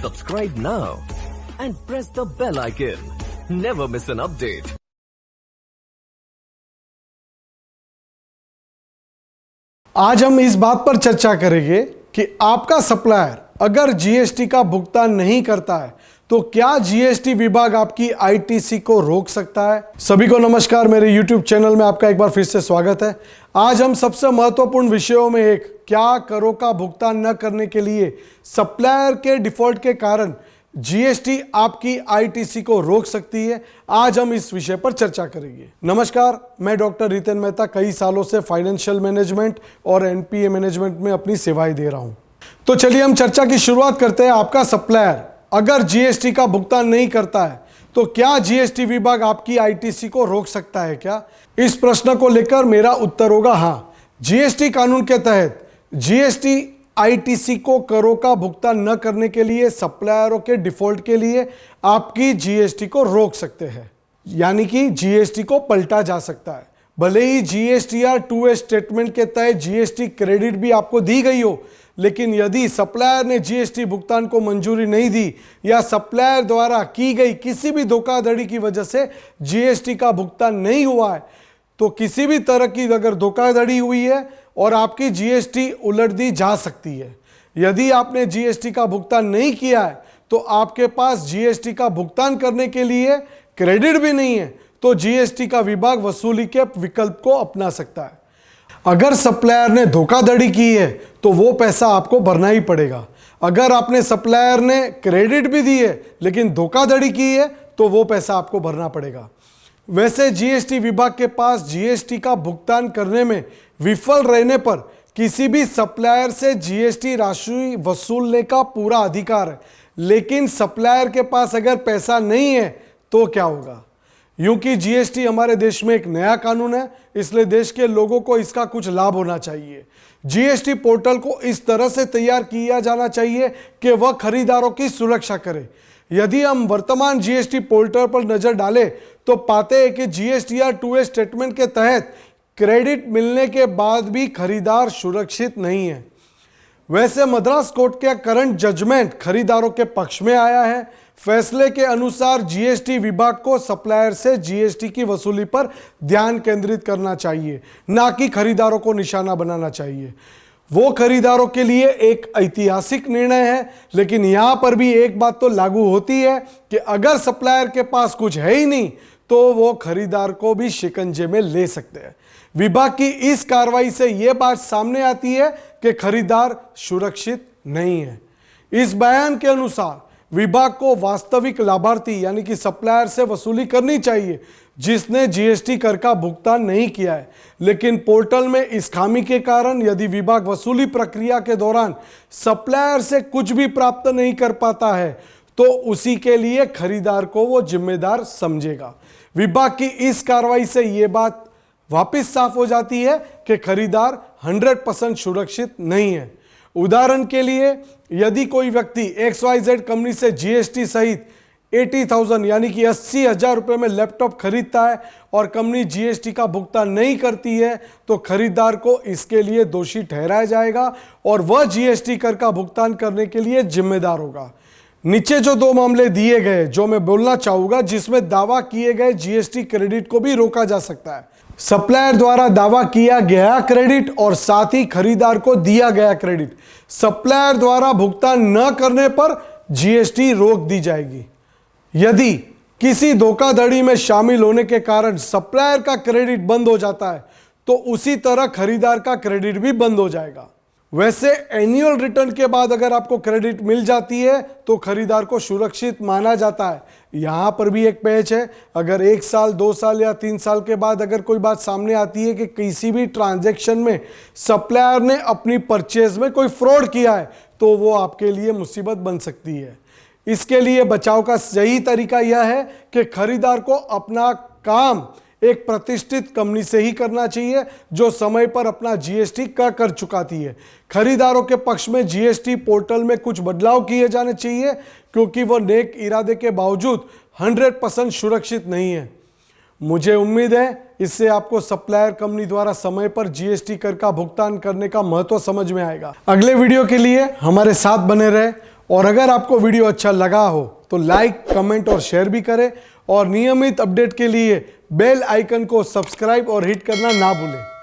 Subscribe now and press the bell icon. Never miss an update. आज हम इस बात पर चर्चा करेंगे कि आपका सप्लायर अगर जीएसटी का भुगतान नहीं करता है तो क्या जीएसटी विभाग आपकी आईटीसी को रोक सकता है। सभी को नमस्कार, मेरे यूट्यूब चैनल में आपका एक बार फिर से स्वागत है। आज हम सबसे महत्वपूर्ण विषयों में एक, क्या करों का भुगतान न करने के लिए सप्लायर के डिफॉल्ट के कारण जीएसटी आपकी आईटीसी को रोक सकती है। आज हम इस विषय पर चर्चा करेंगे। नमस्कार, मैं डॉक्टर रितेन मेहता कई सालों से फाइनेंशियल मैनेजमेंट और एनपीए मैनेजमेंट में अपनी सेवाएं दे रहा हूं। तो चलिए हम चर्चा की शुरुआत करते हैं। आपका सप्लायर अगर जीएसटी का भुगतान नहीं करता है तो क्या जीएसटी विभाग आपकी आईटीसी को रोक सकता है क्या? इस प्रश्न को लेकर मेरा उत्तर होगा हाँ। जीएसटी कानून के तहत जीएसटी आईटीसी को करों का भुगतान न करने के लिए सप्लायरों के डिफॉल्ट के लिए आपकी जीएसटी को रोक सकते हैं, यानी कि जीएसटी को पलटा जा सकता है। भले ही जीएसटीआर 2A स्टेटमेंट के तहत जीएसटी क्रेडिट भी आपको दी गई हो, लेकिन यदि सप्लायर ने जीएसटी भुगतान को मंजूरी नहीं दी या सप्लायर द्वारा की गई किसी भी धोखाधड़ी की वजह से जीएसटी का भुगतान नहीं हुआ है, तो किसी भी तरह की अगर धोखाधड़ी हुई है और आपकी जीएसटी उलट दी जा सकती है। यदि आपने जीएसटी का भुगतान नहीं किया है तो आपके पास जीएसटी का भुगतान करने के लिए क्रेडिट भी नहीं है, तो जीएसटी का विभाग वसूली के विकल्प को अपना सकता है। अगर सप्लायर ने धोखाधड़ी की है तो वो पैसा आपको भरना ही पड़ेगा। अगर आपने सप्लायर ने क्रेडिट भी दी है लेकिन धोखाधड़ी की है तो वो पैसा आपको भरना पड़ेगा। वैसे जीएसटी विभाग के पास जीएसटी का भुगतान करने में विफल रहने पर किसी भी सप्लायर से जीएसटी राशि वसूलने का पूरा अधिकार है, लेकिन सप्लायर के पास अगर पैसा नहीं है तो क्या होगा? यूं कि जीएसटी हमारे देश में एक नया कानून है, इसलिए देश के लोगों को इसका कुछ लाभ होना चाहिए। जीएसटी पोर्टल को इस तरह से तैयार किया जाना चाहिए कि वह खरीदारों की सुरक्षा करे। यदि हम वर्तमान जीएसटी पोर्टल पर नजर डालें तो पाते हैं कि जीएसटीआर 2A स्टेटमेंट के तहत क्रेडिट मिलने के बाद भी खरीदार सुरक्षित नहीं है। वैसे मद्रास कोर्ट के करंट जजमेंट खरीदारों के पक्ष में आया है। फैसले के अनुसार जीएसटी विभाग को सप्लायर से जीएसटी की वसूली पर ध्यान केंद्रित करना चाहिए, ना कि खरीदारों को निशाना बनाना चाहिए। वो खरीदारों के लिए एक ऐतिहासिक निर्णय है, लेकिन यहां पर भी एक बात तो लागू होती है कि अगर सप्लायर के पास कुछ है ही नहीं तो वो खरीदार को भी शिकंजे में ले सकते हैं। विभाग की इस कार्रवाई से यह बात सामने आती है कि खरीदार सुरक्षित नहीं है। इस बयान के अनुसार विभाग को वास्तविक लाभार्थी यानी कि सप्लायर से वसूली करनी चाहिए जिसने जीएसटी कर का भुगतान नहीं किया है, लेकिन पोर्टल में इस खामी के कारण यदि विभाग वसूली प्रक्रिया के दौरान सप्लायर से कुछ भी प्राप्त नहीं कर पाता है तो उसी के लिए खरीदार को वो जिम्मेदार समझेगा। विभाग की इस कार्रवाई से यह बात वापस साफ हो जाती है कि खरीदार 100% सुरक्षित नहीं है। उदाहरण के लिए, यदि कोई व्यक्ति XYZ कंपनी से जीएसटी सहित 80,000 यानी कि 80,000 रुपये में लैपटॉप खरीदता है और कंपनी जीएसटी का भुगतान नहीं करती है तो खरीदार को इसके लिए दोषी ठहराया जाएगा और वह जीएसटी कर का भुगतान करने के लिए जिम्मेदार होगा। नीचे जो दो मामले दिए गए जो मैं बोलना चाहूंगा, जिसमें दावा किए गए जीएसटी क्रेडिट को भी रोका जा सकता है। सप्लायर द्वारा दावा किया गया क्रेडिट और साथ ही खरीदार को दिया गया क्रेडिट, सप्लायर द्वारा भुगतान न करने पर जीएसटी रोक दी जाएगी। यदि किसी धोखाधड़ी में शामिल होने के कारण सप्लायर का क्रेडिट बंद हो जाता है तो उसी तरह खरीदार का क्रेडिट भी बंद हो जाएगा। वैसे एनुअल रिटर्न के बाद अगर आपको क्रेडिट मिल जाती है तो खरीदार को सुरक्षित माना जाता है। यहां पर भी एक पैच है, अगर 1 साल 2 साल या 3 साल के बाद अगर कोई बात सामने आती है कि किसी भी ट्रांजैक्शन में सप्लायर ने अपनी परचेज में कोई फ्रॉड किया है तो वो आपके लिए मुसीबत बन सकती है। इसके लिए बचाव का सही तरीका यह है कि खरीदार को अपना काम एक प्रतिष्ठित कंपनी से ही करना चाहिए जो समय पर अपना जीएसटी का कर चुकाती है। खरीदारों के पक्ष में जीएसटी पोर्टल में कुछ बदलाव किए जाने चाहिए क्योंकि वह नेक इरादे के बावजूद 100% सुरक्षित नहीं है। मुझे उम्मीद है इससे आपको सप्लायर कंपनी द्वारा समय पर जीएसटी कर का भुगतान करने का महत्व समझ में आएगा। अगले वीडियो के लिए हमारे साथ बने रहे और अगर आपको वीडियो अच्छा लगा हो तो लाइक, कमेंट और शेयर भी करें और नियमित अपडेट के लिए बेल आइकन को सब्सक्राइब और हिट करना ना भूलें।